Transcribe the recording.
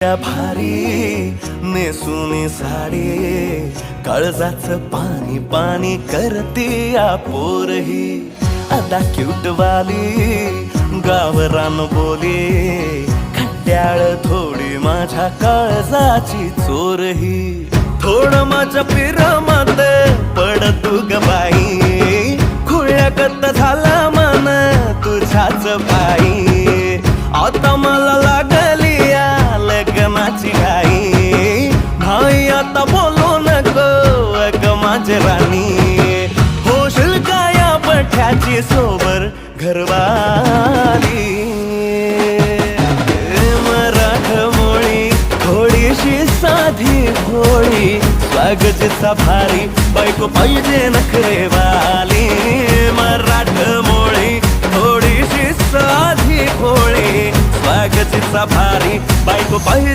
त्या भारी नेसुनी साडी काळजाचं पाणी पाणी करते या पोरही आता क्यूट वाली गावरान बोली खट्याळ थोडी माझ्या काळजाची चोरही थोडं माझ्या पिरमत पड तू ग बाई खुळ्याकत झाला मन तुझ्याच पायी आता मला लागली या लग्नाची घाई भाई आता बोलू नको अग माझी राणी होशील का या पठ्याची सोबर घरवाली मराठमोळी थोडीशी साधी भोळी स्वागताचा भारी बायको पाहिजे नखरेवाली मराठमोळी थोडीशी साधी भोळी स्वागताचा भारी बायको पाहिजे